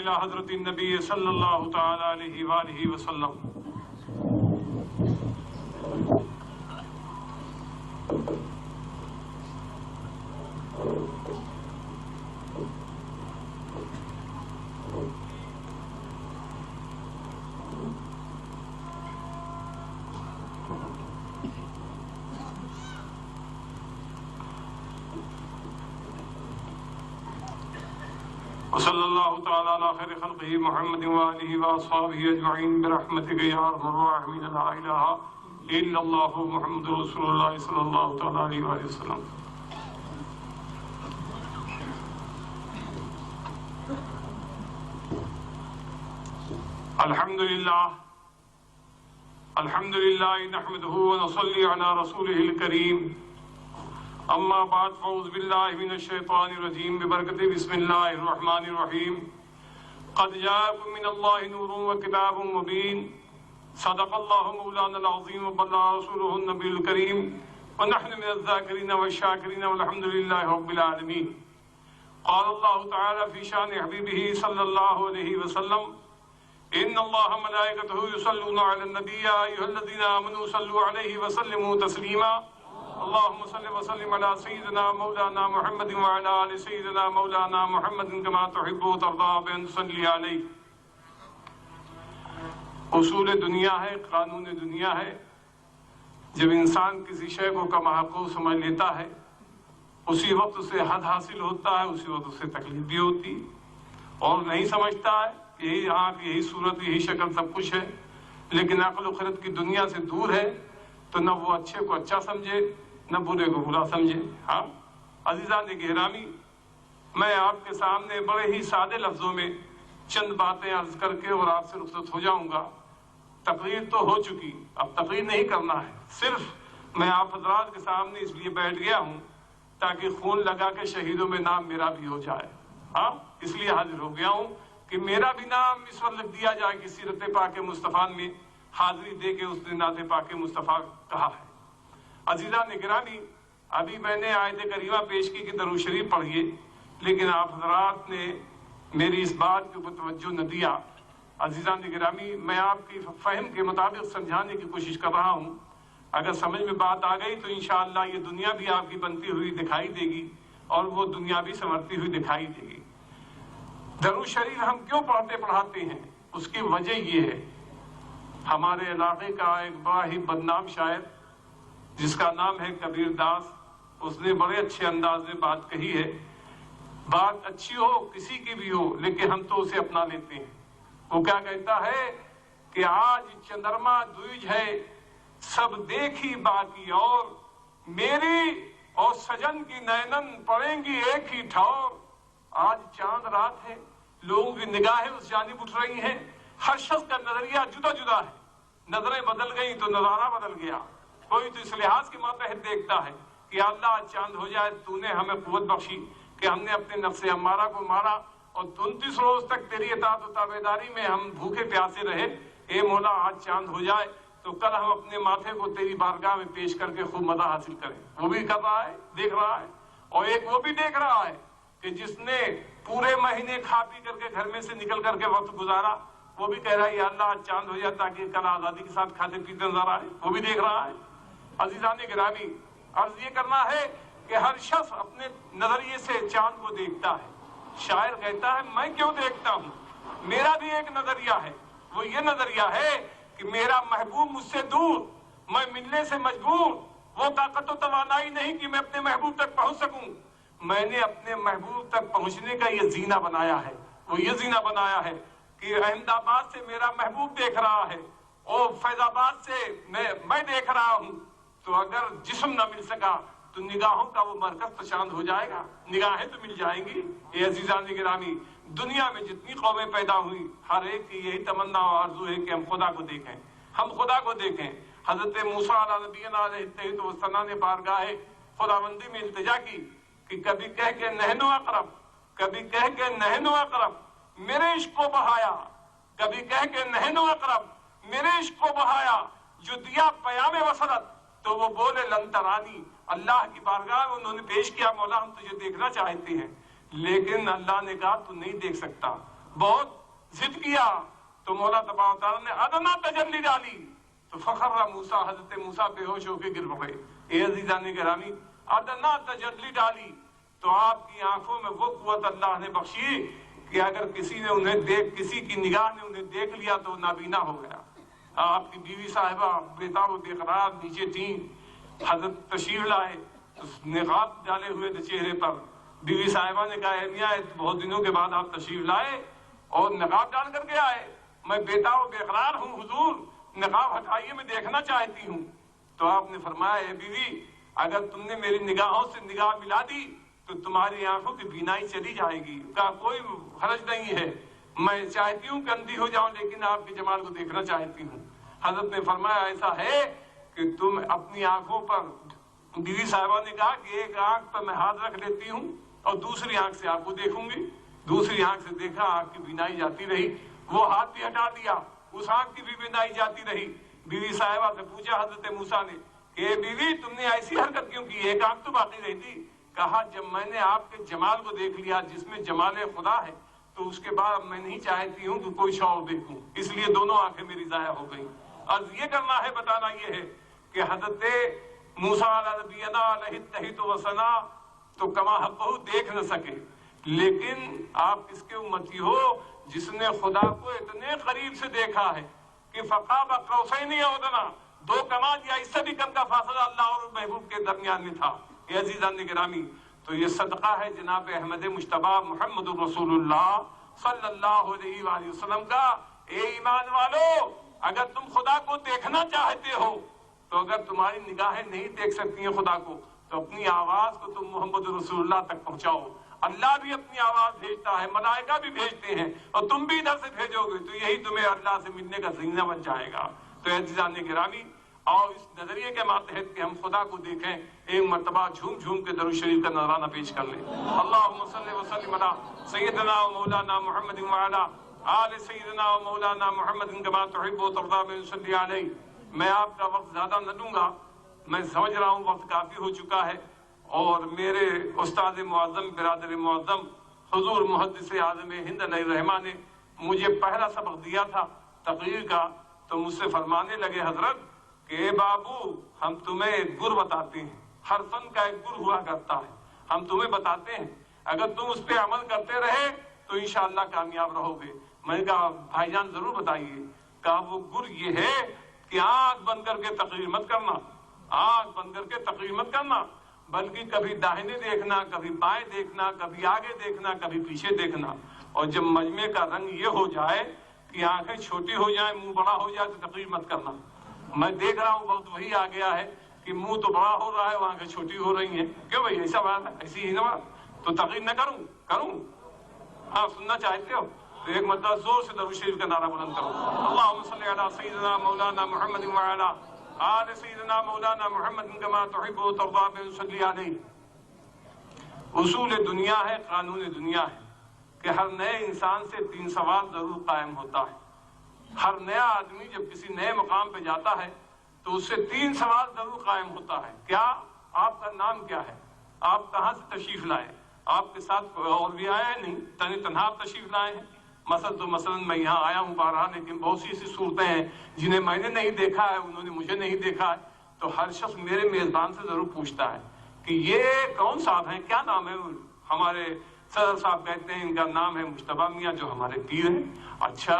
إلى حضرة النبي صلى الله تعالى عليه وآله وسلم. وصلى الله تعالى على خير خلقه محمد وآله وأصحابه أجمعين برحمتك يا أرحم الراحمين. لا إله إلا الله محمد رسول الله صلى الله تعالى عليه وآله وسلم. الحمد لله نحمده ونصلي على رسوله الكريم. اما بعد فاعوذ باللہ من الشیطان الرجیم ببرکت بسم اللہ الرحمن الرحیم. قد جاءکم من اللہ نور وکتاب مبین. صدق اللہ مولانا العظیم وبلغ رسولہ النبی الکریم. ونحن من الذاکرین والشاکرین والحمد للہ رب العالمین. قال اللہ تعالی فی شان حبیبہ صلی اللہ علیہ وسلم ان اللہ ملائکتہ یصلون علی النبی یا ایھا الذین آمنوا صلوا علیہ وسلموا تسلیما. اللهم صل وسلم على سيدنا مولانا محمد وعلى آل سيدنا مولانا محمد كما تحب وترضى بأن تصلي عليه. اصول دنیا ہے، قانون دنیا ہے. جب انسان کسی شے کو کما حقوق سمجھ لیتا ہے اسی وقت اسے حد حاصل ہوتا ہے، اسی وقت اسے تکلیف بھی ہوتی. اور نہیں سمجھتا ہے یہی آنکھ، یہی صورت، یہی شکل سب کچھ ہے، لیکن عقل و خرد کی دنیا سے دور ہے تو نہ وہ اچھے کو اچھا سمجھے نہ برے کو برا سمجھے. ہاں عزیزان گرامی، میں آپ کے سامنے بڑے ہی سادے لفظوں میں چند باتیں عرض کر کے اور آپ سے رخصت ہو جاؤں گا. تقریر تو ہو چکی، اب تقریر نہیں کرنا ہے. صرف میں آپ حضرات کے سامنے اس لیے بیٹھ گیا ہوں تاکہ خون لگا کے شہیدوں میں نام میرا بھی ہو جائے. ہاں اس لیے حاضر ہو گیا ہوں کہ میرا بھی نام اس وقت لکھ دیا جائے کہ سیرت پاک مصطفیٰ میں حاضری دے کے اس نے نعت پاک مصطفیٰ کہا ہے. عزیزان گرامی، ابھی میں نے آیت کریمہ پیش کی کہ درود شریف پڑھیے، لیکن آپ حضرات نے میری اس بات کے اوپر توجہ نہ دیا. عزیزان گرامی، میں آپ کی فہم کے مطابق سمجھانے کی کوشش کر رہا ہوں. اگر سمجھ میں بات آ گئی تو انشاءاللہ یہ دنیا بھی آپ کی بنتی ہوئی دکھائی دے گی اور وہ دنیا بھی سنورتی ہوئی دکھائی دے گی. درود شریف ہم کیوں پڑھتے پڑھاتے ہیں؟ اس کی وجہ یہ ہے، ہمارے علاقے کا ایک بڑا ہی بدنام شاعر جس کا نام ہے کبیر داس، اس نے بڑے اچھے انداز میں بات کہی ہے. بات اچھی ہو کسی کی بھی ہو لیکن ہم تو اسے اپنا لیتے ہیں. وہ کیا کہتا ہے کہ آج چندرما دوج ہے سب دیکھی باقی اور، میری اور سجن کی نینن پڑیں گی ایک ہی ٹھور. آج چاند رات ہے، لوگوں کی نگاہیں اس جانب اٹھ رہی ہیں، ہر شخص کا نظریہ جدا جدا ہے. نظریں بدل گئی تو نظارہ بدل گیا. کوئی تو اس لحاظ کے ماتحت دیکھتا ہے کہ اللہ چاند ہو جائے، تو نے ہمیں قوت بخشی کہ ہم نے اپنے نفس امارہ کو مارا اور 29 روز تک تیری اطاعت و تابعداری میں ہم بھوکے پیاسے رہے. اے مولا آج چاند ہو جائے تو کل ہم اپنے ماتھے کو تیری بارگاہ میں پیش کر کے خوب مدح حاصل کریں. وہ بھی کر رہا ہے، دیکھ رہا ہے. اور ایک وہ بھی دیکھ رہا ہے کہ جس نے پورے مہینے کھا پی کر کے گھر میں سے نکل کر کے وقت گزارا، وہ بھی کہہ رہا ہے یا اللہ آج چاند ہو جائے تاکہ کل آزادی کے ساتھ کھاتے پیتے نظر آئے. وہ بھی دیکھ رہا ہے. عزیزان گرامی، عرض یہ کرنا ہے کہ ہر شخص اپنے نظریے سے چاند کو دیکھتا ہے. شاعر کہتا ہے میں کیوں دیکھتا ہوں، میرا بھی ایک نظریہ ہے. وہ یہ نظریہ ہے کہ میرا محبوب مجھ سے دور، میں ملنے سے مجبور. وہ طاقت و توانائی نہیں کہ میں اپنے محبوب تک پہنچ سکوں. میں نے اپنے محبوب تک پہنچنے کا یہ زینہ بنایا ہے. وہ یہ زینہ بنایا ہے کہ احمد آباد سے میرا محبوب دیکھ رہا ہے اور فیض آباد سے میں دیکھ رہا ہوں. تو اگر جسم نہ مل سکا تو نگاہوں کا وہ مرکز تو چاند ہو جائے گا، نگاہیں تو مل جائیں گی. اے عزیزان گرامی، دنیا میں جتنی قومیں پیدا ہوئی ہر ایک کی یہی تمنا اور آرزو ہے کہ ہم خدا کو دیکھیں، ہم خدا کو دیکھیں. حضرت موسیٰ علیہ نبینا علیہ التحیۃ والثناء نے بارگاہ خداوندی میں التجا کی کہ کبھی کہہ کے نحنو اقرب، کبھی کہہ کے نحنو اقرب میرے عشق کو بہایا، کبھی کہہ کے نحنو اقرب میرے عشق کو بہایا. جو دیا پیام وصلت تو وہ بولے لن ترانی. اللہ کی بارگاہ میں انہوں نے پیش کیا مولا ہم تجھے دیکھنا چاہتے ہیں، لیکن اللہ نے کہا تو نہیں دیکھ سکتا. بہت ضد کیا تو مولا تبارک و تعالیٰ نے ادنا تجلی ڈالی تو فخر موسیٰ، حضرت موسیٰ بے ہوش ہو کے گر پڑے۔ اے عزیزان گرامی، ادنا تجلی ڈالی تو آپ کی آنکھوں میں وہ قوت اللہ نے بخشی کہ اگر کسی کی نگاہ نے انہیں دیکھ لیا تو نابینا ہو گیا۔ آپ کی بیوی صاحبہ بیتاب و بے قرار نیچے تھیں، حضرت تشریف لائے، نقاب ڈالے ہوئے تھے چہرے پر۔ بیوی صاحبہ نے کہا اے میاں بہت دنوں کے بعد آپ تشریف لائے اور نقاب ڈال کر کے آئے، میں بیتاب و بے قرار ہوں حضور، نقاب ہٹائیے میں دیکھنا چاہتی ہوں۔ تو آپ نے فرمایا اے بیوی اگر تم نے میری نگاہوں سے نگاہ ملا دی تو تمہاری آنکھوں کی بینائی چلی جائے گی، کہا کوئی حرج نہیں ہے، میں چاہتی ہوں کہ اندھی ہو جاؤں لیکن آپ کے جمال کو دیکھنا چاہتی ہوں۔ حضرت نے فرمایا ایسا ہے کہ تم اپنی آنکھوں پر، بیوی صاحبہ نے کہا کہ ایک آنکھ پر میں ہاتھ رکھ لیتی ہوں اور دوسری آنکھ سے آپ کو دیکھوں گی۔ دوسری آنکھ سے دیکھا، آنکھ کی بینائی جاتی رہی، وہ ہاتھ بھی ہٹا دیا، اس آنکھ کی بھی بینائی جاتی رہی۔ بیوی صاحبہ سے پوچھا حضرت موسیٰ نے کہ بیوی تم نے ایسی حرکت کیوں کی، ایک آنکھ تو باقی رہتی؟ کہا جب میں نے آپ کے جمال کو دیکھ لیا جس میں جمال خدا ہے تو اس کے بعد میں نہیں چاہتی ہوں کہ کوئی شعور دیکھوں، اس لیے دونوں آنکھیں میری ضائع ہو گئیں۔ عرض یہ کرنا ہے، بتانا یہ ہے کہ حضرت موسیٰ علیہ نبینا علیہ التحیۃ وثنا تو کما حقہ دیکھ نہ سکے، لیکن آپ کس کے امتی ہو جس نے خدا کو اتنے قریب سے دیکھا ہے کہ فقاب قوسین او ادنی، دو کمان یا اس سے بھی کم کا فاصلہ اللہ اور محبوب کے درمیان میں تھا۔ اے عزیزان گرامی، تو یہ صدقہ ہے جناب احمد مجتبی محمد رسول اللہ صلی اللہ علیہ وآلہ وسلم کا۔ اے ایمان والو، اگر تم خدا کو دیکھنا چاہتے ہو تو اگر تمہاری نگاہیں نہیں دیکھ سکتی ہیں خدا کو تو اپنی آواز کو تم محمد رسول اللہ تک پہنچاؤ۔ اللہ بھی اپنی آواز بھیجتا ہے، ملائکہ بھی بھیجتے ہیں، اور تم بھی ادھر سے بھیجو گے تو یہی تمہیں اللہ سے ملنے کا ذریعہ بن جائے گا۔ تو عزیزان گرامی، اور اس نظریے کے ماتحت کہ ہم خدا کو دیکھیں، ایک مرتبہ جھوم جھوم کے درود شریف کا نذرانہ پیش کر لیں۔ اللہم صلی وسلم علی سیدنا و مولانا محمد وعلی آل سیدنا و مولانا محمد کما تحب و ترضی میں صلی علیہ۔ میں آپ کا وقت زیادہ نہ دوں گا، میں سمجھ رہا ہوں وقت کافی ہو چکا ہے، اور میرے استاد معظم برادر معظم حضور محدث اعظم ہند علیہ الرحمہ نے مجھے پہلا سبق دیا تھا تقریر کا، تو مجھ سے فرمانے لگے حضرت کہ اے بابو ہم تمہیں ایک گر بتاتے ہیں، ہر فن کا ایک گر ہوا کرتا ہے، ہم تمہیں بتاتے ہیں، اگر تم اس پہ عمل کرتے رہے تو انشاءاللہ کامیاب رہو گے۔ میں نے کہا بھائی جان ضرور بتائیے۔ کہا وہ گر یہ ہے کہ آنکھ بند کر کے تقریر مت کرنا، آنکھ بند کر کے تقریر مت کرنا، بلکہ کبھی داہنے دیکھنا، کبھی بائیں دیکھنا، کبھی آگے دیکھنا، کبھی پیچھے دیکھنا، اور جب مجمع کا رنگ یہ ہو جائے کہ آنکھیں چھوٹی ہو جائیں، منہ بڑا ہو جائے تو تقریر مت کرنا۔ میں دیکھ رہا ہوں وقت وہی آ گیا ہے کہ منہ تو بڑا ہو رہا ہے، آنکھیں چھوٹی ہو رہی ہیں، کیوں بھائی ایسا بات ہے، ایسی ہی نا بات، تو تقریر نہ کروں؟ ہاں سننا چاہتے ہو تو ایک مرتبہ زور سے درود شریف کا نعرہ بلند کرو۔ اللہم صلی علی سیدنا مولانا محمد وعلی آل سیدنا مولانا محمد کما تحب و ترضی میں صلی علیہ۔ اصول دنیا ہے، قانون دنیا ہے کہ ہر نئے انسان سے 3 سوال ضرور قائم ہوتا ہے۔ ہر نیا آدمی جب کسی نئے مقام پہ جاتا ہے تو اس سے 3 سوال ضرور قائم ہوتا ہے۔ کیا؟ آپ کا نام کیا ہے؟ آپ کہاں سے تشریف لائے؟ آپ کے ساتھ کوئی اور بھی آیا ہے؟ نہیں، تنہا تشریف لائے ہیں؟ مثلا میں یہاں آیا ہوں بارہا، لیکن بہت سی ایسی صورتیں ہیں جنہیں میں نے نہیں دیکھا ہے، انہوں نے مجھے نہیں دیکھا ہے، تو ہر شخص میرے میزبان سے ضرور پوچھتا ہے کہ یہ کون صاحب ہیں، کیا نام ہے؟ ہمارے صدر صاحب کہتے ہیں ان کا نام ہے مجتبی میاں جو ہمارے پیر ہیں۔ اچھا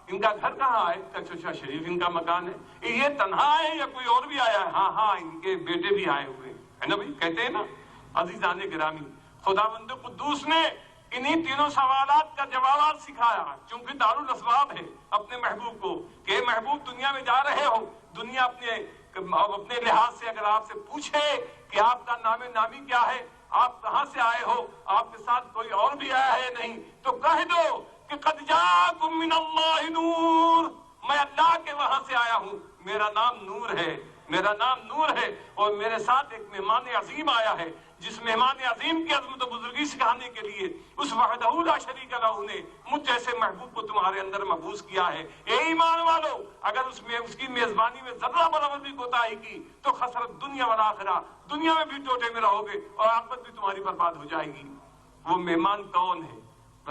ان کا گھر کہاں ہے؟ اچھا شریف ان کا مکان ہے۔ یہ تنہا ہے یا کوئی اور بھی آیا ہے؟ ہاں ان کے بیٹے بھی آئے ہوئے ہیں نا بھائی، کہتے ہیں نا۔ عزیزان گرامی، خداوند قدوس نے انہی 3 سوالات کا جوابات سکھایا، چونکہ دارالاسباب ہے اپنے محبوب کو کہ محبوب دنیا میں جا رہے ہو، دنیا اپنے لحاظ سے اگر آپ سے پوچھے کہ آپ کا نام نامی کیا ہے، آپ کہاں سے آئے ہو، آپ کے ساتھ کوئی اور بھی آیا ہے نہیں، تو کہہ دو کہ قد جاءکم من اللہ نور، میں اللہ کے وہاں سے آیا ہوں، میرا نام نور ہے، میرا نام نور ہے، اور میرے ساتھ ایک مہمان عظیم آیا ہے، جس مہمان عظیم کی عظمت و بزرگی سکھانے کے لیے اس وحدہ لا شریک لہ نے مجھ جیسے محبوب کو تمہارے اندر محفوظ کیا ہے۔ اے ایمان والو، اگر اس کی میزبانی میں ذرہ برابر بھی کوتاہی کی تو خسرت دنیا والآخرہ، دنیا میں بھی ٹوٹے میں رہو گے اور آخرت بھی تمہاری برباد ہو جائے گی۔ وہ مہمان کون ہے؟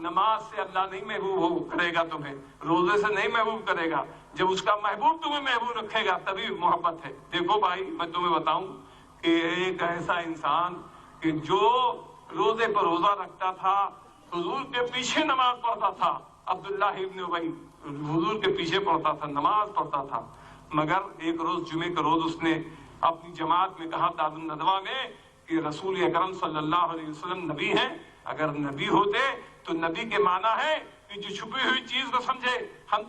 نماز سے اللہ نہیں محبوب کرے گا تمہیں، روزے سے نہیں محبوب کرے گا، جب اس کا محبوب تمہیں محبوب رکھے گا تبھی محبت ہے۔ دیکھو بھائی میں تمہیں بتاؤں کہ ایک ایسا انسان کہ جو روزے پر روزہ رکھتا تھا، حضور کے پیچھے نماز پڑھتا تھا، عبداللہ ابن ابی حضور کے پیچھے پڑھتا تھا، نماز پڑھتا تھا، مگر ایک روز جمعے کا روز اس نے اپنی جماعت میں کہا دار الندوہ میں کہ رسول اکرم صلی اللہ علیہ وسلم نبی ہیں، اگر نبی ہوتے تو نبی کے معنی ہے کہ جو چھپی ہوئی چیز کو سمجھے۔ ہم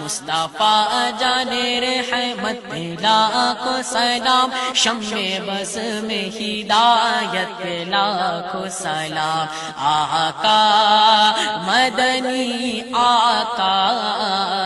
مصطفیٰ جانے رحمت لاکھوں سلام، شمع بز میں ہدایت لاکھوں سلام، آقا مدنی آقا